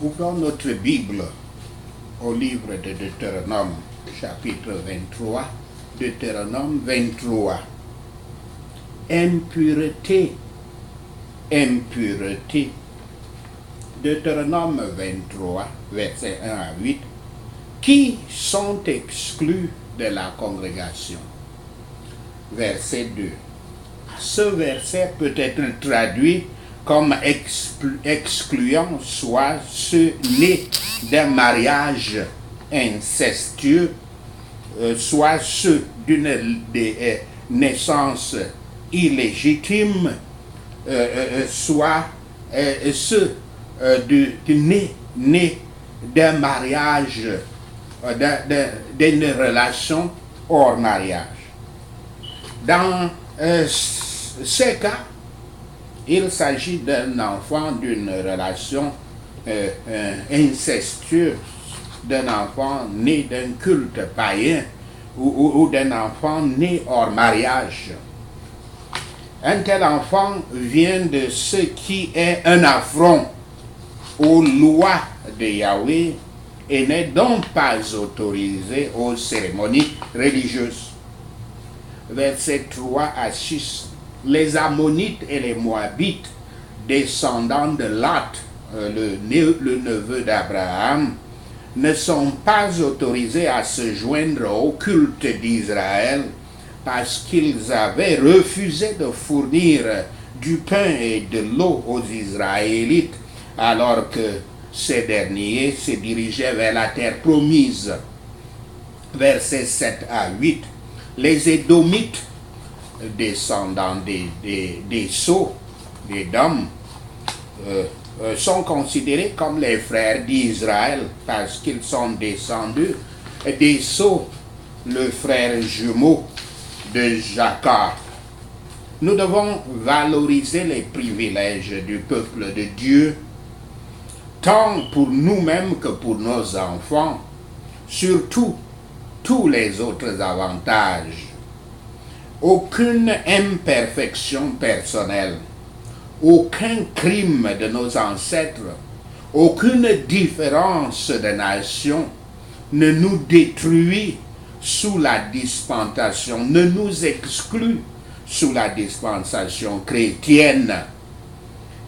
Ouvrons notre Bible au livre de Deutéronome, chapitre 23. Deutéronome 23. Impureté, impureté. Deutéronome 23, versets 1 à 8. Qui sont exclus de la congrégation? Verset 2. Ce verset peut être traduit comme excluant soit ceux nés d'un mariage incestueux, soit ceux d'une naissance illégitime, soit ceux nés d'un mariage, d'une relation hors mariage. Dans ce cas, il s'agit d'un enfant d'une relation incestueuse, d'un enfant né d'un culte païen ou d'un enfant né hors mariage. Un tel enfant vient de ce qui est un affront aux lois de Yahweh et n'est donc pas autorisé aux cérémonies religieuses. Versets 3 à 6. Les Ammonites et les Moabites, descendants de Lot, le neveu d'Abraham, ne sont pas autorisés à se joindre au culte d'Israël parce qu'ils avaient refusé de fournir du pain et de l'eau aux Israélites alors que ces derniers se dirigeaient vers la terre promise. Versets 7 à 8. Les Édomites, descendants des sceaux, des Dom, sont considérés comme les frères d'Israël parce qu'ils sont descendus des sceaux, le frère jumeau de Jacob. Nous devons valoriser les privilèges du peuple de Dieu, tant pour nous-mêmes que pour nos enfants, surtout tous les autres avantages. Aucune imperfection personnelle, aucun crime de nos ancêtres, aucune différence de nation ne nous détruit sous la dispensation, ne nous exclut sous la dispensation chrétienne.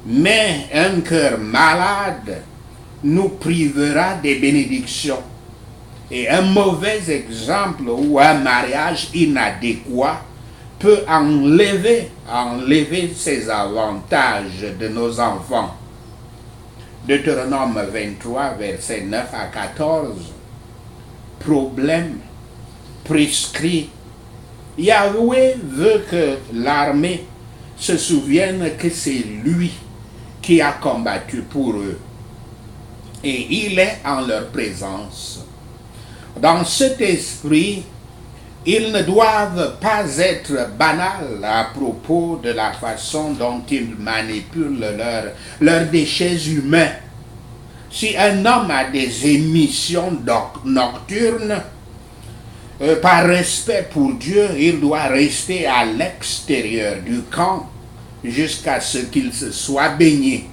Mais un cœur malade nous privera des bénédictions. Et un mauvais exemple ou un mariage inadéquat peut enlever ces avantages de nos enfants. Deutéronome 23, versets 9 à 14. Problème prescrit. Yahweh veut que l'armée se souvienne que c'est lui qui a combattu pour eux. Et il est en leur présence. Dans cet esprit, ils ne doivent pas être banals à propos de la façon dont ils manipulent leurs déchets humains. Si un homme a des émissions nocturnes, par respect pour Dieu, il doit rester à l'extérieur du camp jusqu'à ce qu'il se soit baigné.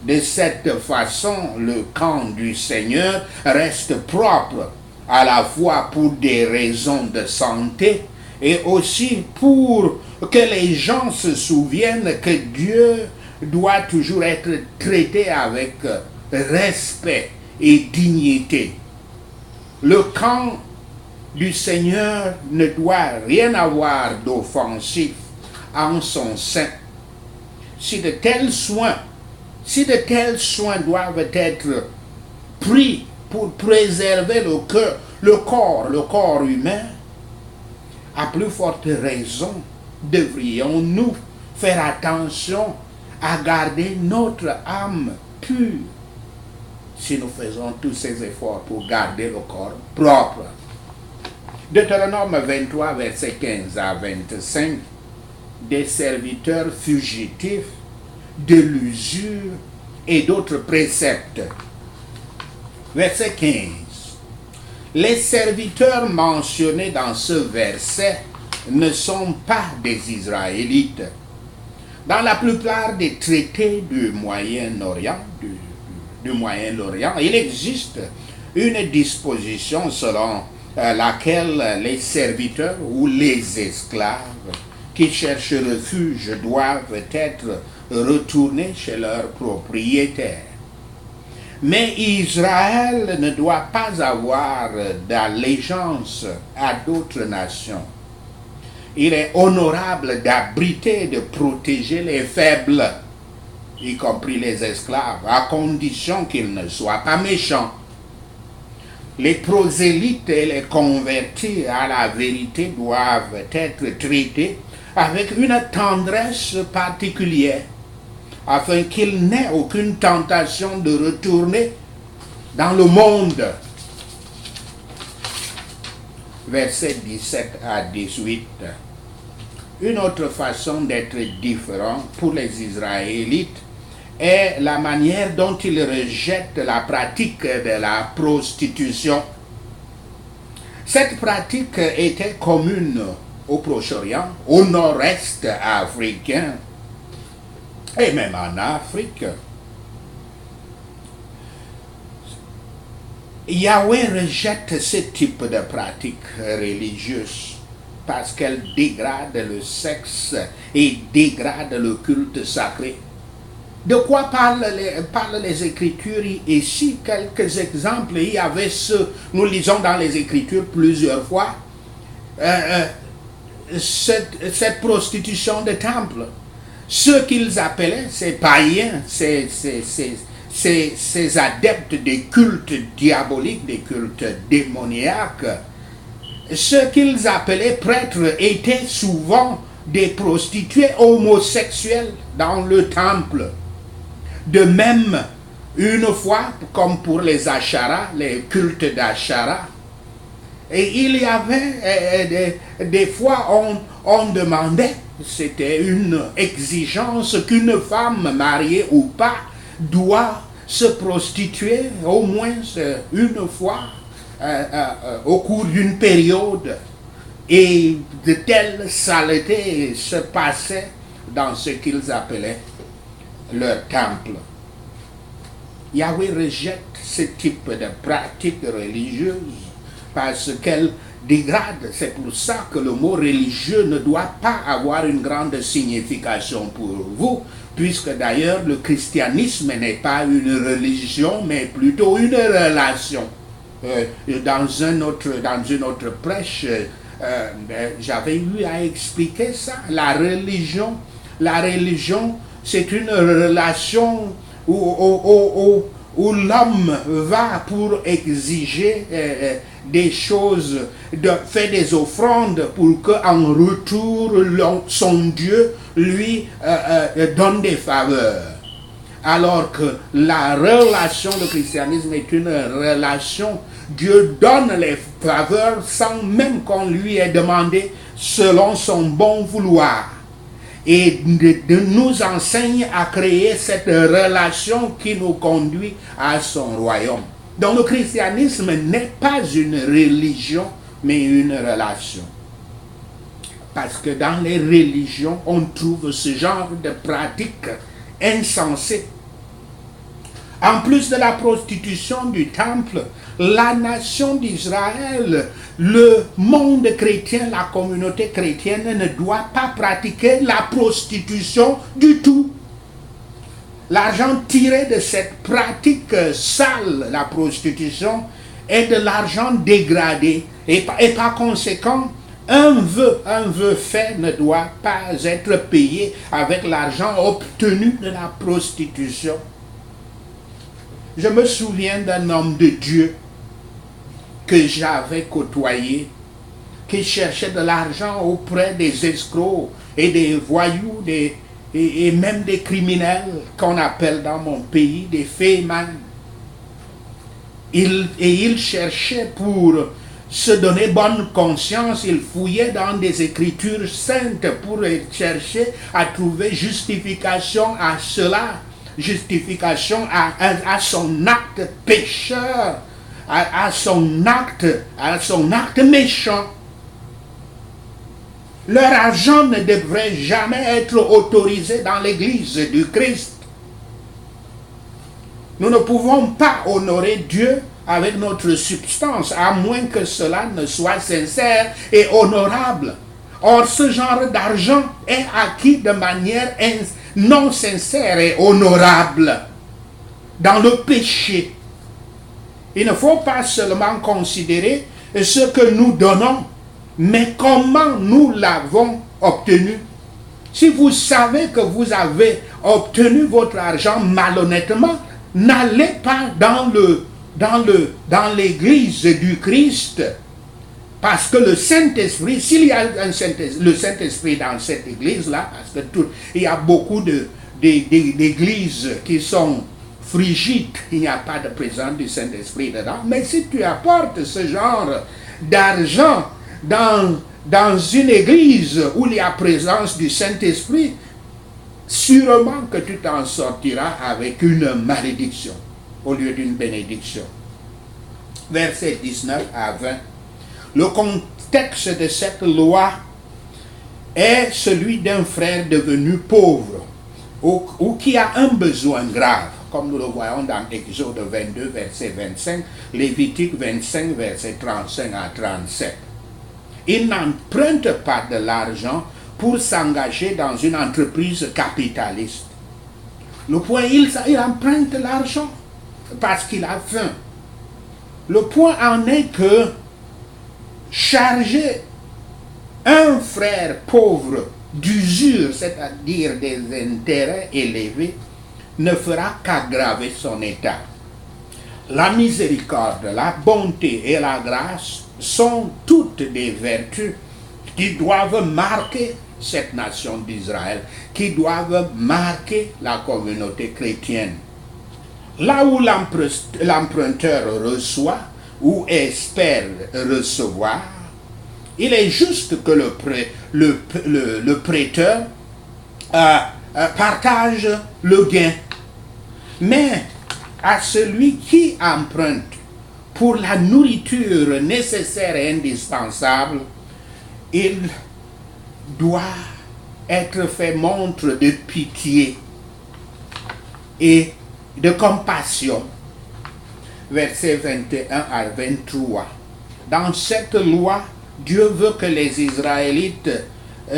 De cette façon, le camp du Seigneur reste propre, à la fois pour des raisons de santé et aussi pour que les gens se souviennent que Dieu doit toujours être traité avec respect et dignité. Le camp du Seigneur ne doit rien avoir d'offensif en son sein. Si de tels soins doivent être pris pour préserver le corps humain, à plus forte raison, devrions-nous faire attention à garder notre âme pure si nous faisons tous ces efforts pour garder le corps propre. Deutéronome 23, versets 15 à 25, des serviteurs fugitifs, de l'usure et d'autres préceptes. Verset 15. Les serviteurs mentionnés dans ce verset ne sont pas des Israélites. Dans la plupart des traités du Moyen-Orient, du Moyen-Orient, il existe une disposition selon laquelle les serviteurs ou les esclaves qui cherchent refuge doivent être retournés chez leurs propriétaires. Mais Israël ne doit pas avoir d'allégeance à d'autres nations. Il est honorable d'abriter et de protéger les faibles, y compris les esclaves, à condition qu'ils ne soient pas méchants. Les prosélytes et les convertis à la vérité doivent être traités avec une tendresse particulière, afin qu'il n'ait aucune tentation de retourner dans le monde. Versets 17 à 18. Une autre façon d'être différent pour les Israélites est la manière dont ils rejettent la pratique de la prostitution. Cette pratique était commune au Proche-Orient, au nord-est africain et même en Afrique. Yahweh rejette ce type de pratique religieuse parce qu'elle dégrade le sexe et dégrade le culte sacré. De quoi parlent les Écritures ici? Quelques exemples. Il y avait nous lisons dans les Écritures plusieurs fois, cette prostitution de temple. Ceux qu'ils appelaient, ces païens, ces adeptes des cultes diaboliques, des cultes démoniaques, ceux qu'ils appelaient prêtres étaient souvent des prostituées homosexuelles dans le temple. De même, une fois, comme pour les Ashara, les cultes d'Ashara, et il y avait des fois on demandait, c'était une exigence qu'une femme mariée ou pas doit se prostituer au moins une fois au cours d'une période. Et de telles saletés se passaient dans ce qu'ils appelaient leur temple. Yahweh rejette ce type de pratique religieuse parce qu'elle dégrade. C'est pour ça que le mot religieux ne doit pas avoir une grande signification pour vous, puisque d'ailleurs le christianisme n'est pas une religion, mais plutôt une relation. Dans une autre prêche, j'avais eu à expliquer ça. La religion, c'est une relation où l'homme va pour exiger des choses, fait des offrandes pour qu'en retour son Dieu lui donne des faveurs. Alors que la relation de christianisme est une relation, Dieu donne les faveurs sans même qu'on lui ait demandé, selon son bon vouloir. Et de nous enseigne à créer cette relation qui nous conduit à son royaume. Donc le christianisme n'est pas une religion, mais une relation. Parce que dans les religions, on trouve ce genre de pratiques insensées. En plus de la prostitution du temple, la nation d'Israël, le monde chrétien, la communauté chrétienne ne doit pas pratiquer la prostitution du tout. L'argent tiré de cette pratique sale, la prostitution, est de l'argent dégradé. Et par conséquent, un vœu fait ne doit pas être payé avec l'argent obtenu de la prostitution. Je me souviens d'un homme de Dieu que j'avais côtoyé, qui cherchait de l'argent auprès des escrocs et des voyous, et même des criminels qu'on appelle dans mon pays des fémans. Il cherchait pour se donner bonne conscience, il fouillait dans des écritures saintes pour chercher à trouver justification à cela, justification à son acte pécheur, à son acte méchant. Leur argent ne devrait jamais être autorisé dans l'église du Christ. Nous ne pouvons pas honorer Dieu avec notre substance, à moins que cela ne soit sincère et honorable. Or, ce genre d'argent est acquis de manière non sincère et honorable dans le péché. Il ne faut pas seulement considérer ce que nous donnons, mais comment nous l'avons obtenu. Si vous savez que vous avez obtenu votre argent malhonnêtement, n'allez pas dans l'église du Christ, parce que le Saint-Esprit, s'il y a le Saint-Esprit dans cette église-là, parce que il y a beaucoup d'églises qui sont frigides, il n'y a pas de présence du Saint-Esprit dedans, mais si tu apportes ce genre d'argent dans une église où il y a présence du Saint-Esprit, sûrement que tu t'en sortiras avec une malédiction au lieu d'une bénédiction. Versets 19 à 20. Le contexte de cette loi est celui d'un frère devenu pauvre ou qui a un besoin grave, comme nous le voyons dans Exode 22, verset 25, Lévitique 25, verset 35 à 37. Il n'emprunte pas de l'argent pour s'engager dans une entreprise capitaliste. Le point, il emprunte l'argent parce qu'il a faim. Le point en est que charger un frère pauvre d'usure, c'est-à-dire des intérêts élevés, ne fera qu'aggraver son état. La miséricorde, la bonté et la grâce sont toutes des vertus qui doivent marquer cette nation d'Israël, qui doivent marquer la communauté chrétienne. Là où l'emprunteur reçoit ou espère recevoir, il est juste que le prêteur partage le gain. Mais à celui qui emprunte pour la nourriture nécessaire et indispensable, il doit être fait montre de pitié et de compassion. Versets 21 à 23. Dans cette loi, Dieu veut que les Israélites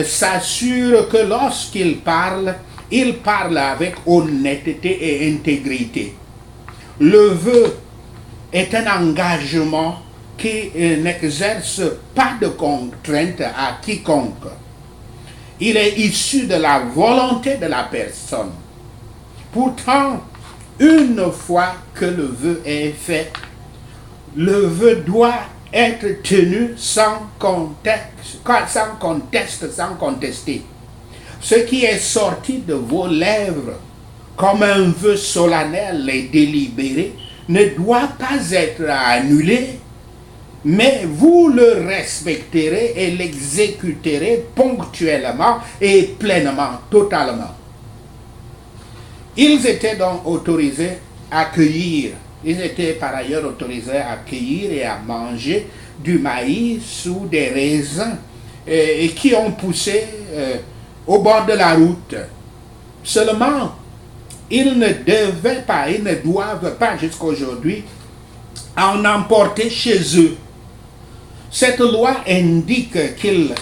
s'assurent que lorsqu'ils parlent, ils parlent avec honnêteté et intégrité. Le vœu est un engagement qui n'exerce pas de contrainte à quiconque. Il est issu de la volonté de la personne. Pourtant, une fois que le vœu est fait, le vœu doit être tenu sans contester. Ce qui est sorti de vos lèvres comme un vœu solennel et délibéré ne doit pas être annulé, mais vous le respecterez et l'exécuterez ponctuellement et pleinement, totalement. Ils étaient donc autorisés à cueillir. Ils étaient par ailleurs autorisés à cueillir et à manger du maïs ou des raisins et qui ont poussé au bord de la route. Seulement, ils ne doivent pas jusqu'à aujourd'hui en emporter chez eux. Cette loi indique qu'il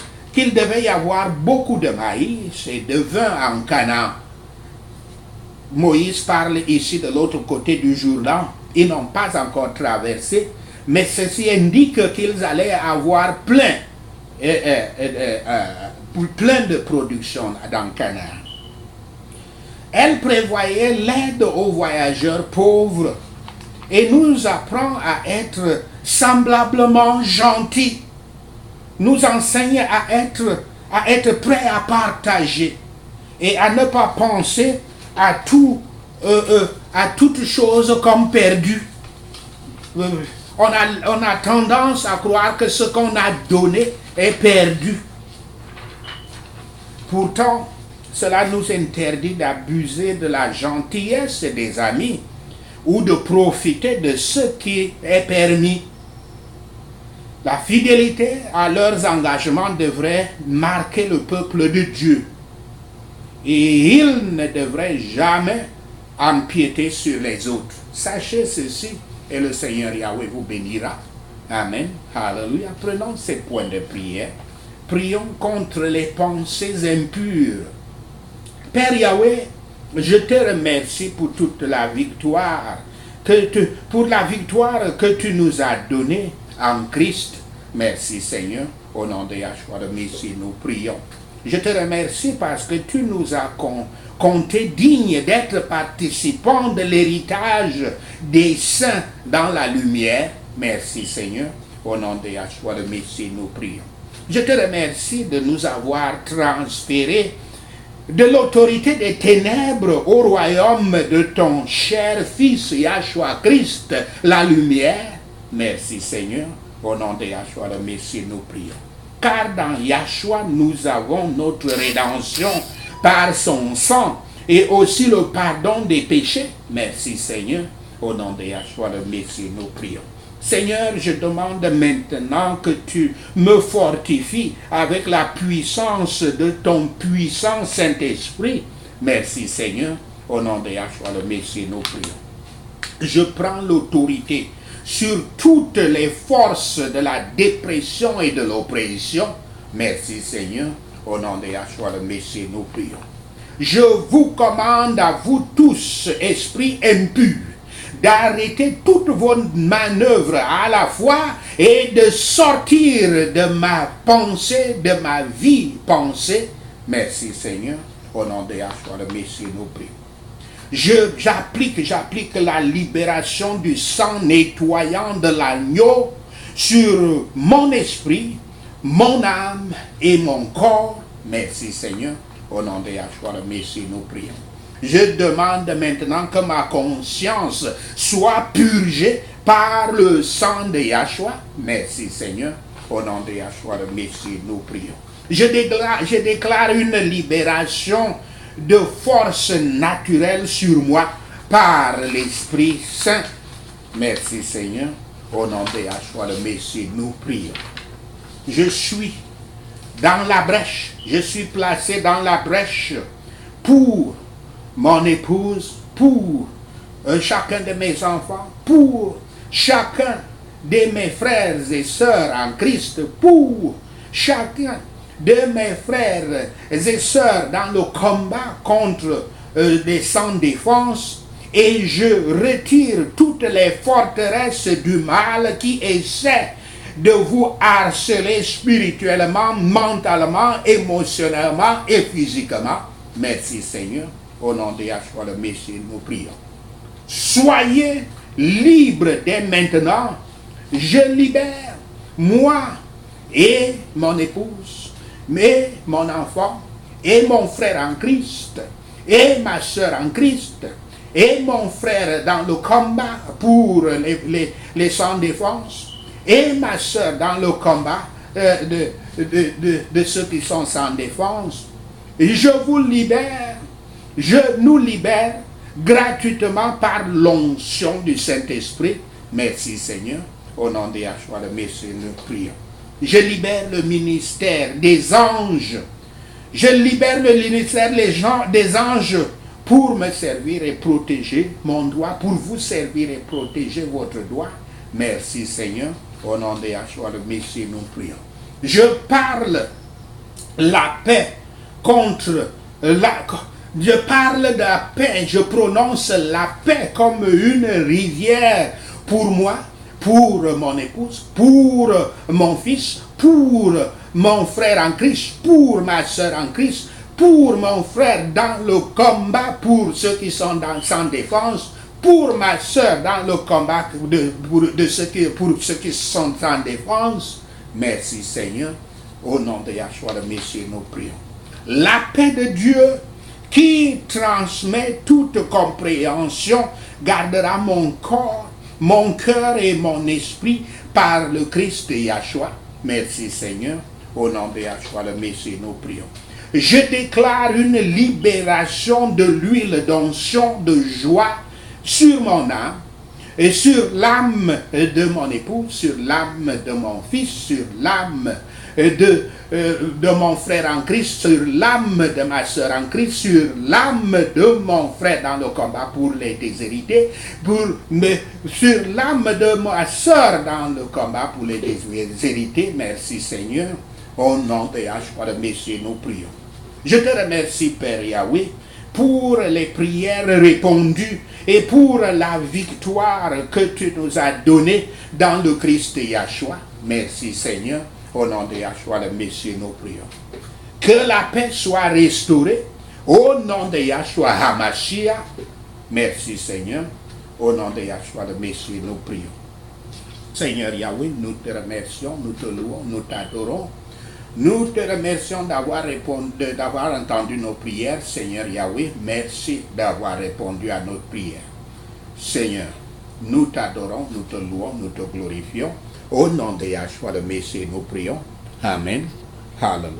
devait y avoir beaucoup de maïs et de vin en Canaan. Moïse parle ici de l'autre côté du Jourdain. Ils n'ont pas encore traversé, mais ceci indique qu'ils allaient avoir plein de production dans Canaan. Elle prévoyait l'aide aux voyageurs pauvres et nous apprend à être semblablement gentils. Nous enseigne à être prêts à partager et à ne pas penser à toute chose comme perdu. On a tendance à croire que ce qu'on a donné est perdu. Pourtant, cela nous interdit d'abuser de la gentillesse des amis ou de profiter de ce qui est permis. La fidélité à leurs engagements devrait marquer le peuple de Dieu. Et ils ne devraient jamais empiéter sur les autres. Sachez ceci et le Seigneur Yahweh vous bénira. Amen. Alléluia. Prenons ces points de prière. Prions contre les pensées impures. Père Yahweh, je te remercie pour toute la victoire, pour la victoire que tu nous as donnée en Christ. Merci Seigneur. Au nom de Yahshua de Messie, nous prions. Je te remercie parce que tu nous as compté dignes d'être participants de l'héritage des saints dans la lumière. Merci Seigneur. Au nom de Yahshua de Messie, nous prions. Je te remercie de nous avoir transférés de l'autorité des ténèbres au royaume de ton cher Fils Yahshua Christ, la lumière. Merci Seigneur. Au nom de Yahshua de Messie, nous prions. Car dans Yahshua, nous avons notre rédemption par son sang et aussi le pardon des péchés. Merci Seigneur. Au nom de Yahshua de Messie, nous prions. Seigneur, je demande maintenant que tu me fortifies avec la puissance de ton puissant Saint-Esprit. Merci Seigneur. Au nom de Yahshua le Messie, nous prions. Je prends l'autorité sur toutes les forces de la dépression et de l'oppression. Merci Seigneur. Au nom de Yahshua le Messie, nous prions. Je vous commande à vous tous, esprits impurs, d'arrêter toutes vos manœuvres à la fois et de sortir de ma pensée, de ma vie pensée. Merci Seigneur. Au nom de Yahshua le Messie, nous prions. J'applique la libération du sang nettoyant de l'agneau sur mon esprit, mon âme et mon corps. Merci Seigneur. Au nom de Yahshua le Messie, nous prions. Je demande maintenant que ma conscience soit purgée par le sang de Yahshua. Merci Seigneur. Au nom de Yahshua le Messie, nous prions. Je déclare une libération de force naturelle sur moi par l'Esprit Saint. Merci Seigneur. Au nom de Yahshua le Messie, nous prions. Je suis dans la brèche. Je suis placé dans la brèche pour mon épouse, pour chacun de mes enfants, pour chacun de mes frères et sœurs en Christ, pour chacun de mes frères et sœurs dans le combat contre les sans-défense, et je retire toutes les forteresses du mal qui essaient de vous harceler spirituellement, mentalement, émotionnellement et physiquement. Merci Seigneur. Au nom de Yahshua le Messie, nous prions. Soyez libres dès maintenant. Je libère moi et mon épouse, mais mon enfant et mon frère en Christ et ma soeur en Christ et mon frère dans le combat pour les sans-défense et ma soeur dans le combat de ceux qui sont sans défense. Et je vous libère, je nous libère gratuitement par l'onction du Saint-Esprit. Merci Seigneur. Au nom de Yahshua le Messie, nous prions. Je libère le ministère des anges. Je libère le ministère des anges pour me servir et protéger mon doigt, pour vous servir et protéger votre doigt. Merci Seigneur. Au nom de Yahshua le Messie, nous prions. Je parle la paix contre la... Je parle de la paix, je prononce la paix comme une rivière pour moi, pour mon épouse, pour mon fils, pour mon frère en Christ, pour ma soeur en Christ, pour mon frère dans le combat, pour ceux qui sont sans défense, pour ma soeur dans le combat pour ceux qui sont sans défense. Merci Seigneur. Au nom de Yahshua le Messie, nous prions. La paix de Dieu qui transmet toute compréhension gardera mon corps, mon cœur et mon esprit par le Christ Yahshua. Merci Seigneur. Au nom de Yahshua le Messie, nous prions. Je déclare une libération de l'huile d'onction de joie sur mon âme et sur l'âme de mon épouse, sur l'âme de mon fils, sur l'âme de mon frère en Christ, sur l'âme de ma soeur en Christ, sur l'âme de mon frère dans le combat pour les déshérités, sur l'âme de ma soeur dans le combat pour les déshérités. Merci Seigneur. Au nom de Yahshua le Messie, nous prions. Je te remercie, Père Yahweh, pour les prières répondues et pour la victoire que tu nous as donnée dans le Christ Yahshua. Merci Seigneur. Au nom de Yahshua le Messie, nous prions. Que la paix soit restaurée. Au nom de Yahshua HaMashiach. Merci Seigneur. Au nom de Yahshua le Messie, nous prions. Seigneur Yahweh, nous te remercions, nous te louons, nous t'adorons. Nous te remercions d'avoir entendu nos prières, Seigneur Yahweh. Merci d'avoir répondu à notre prière. Seigneur, nous t'adorons, nous te louons, nous te glorifions. Au nom de Yahshua le Messie, nous prions. Amen. Hallelujah.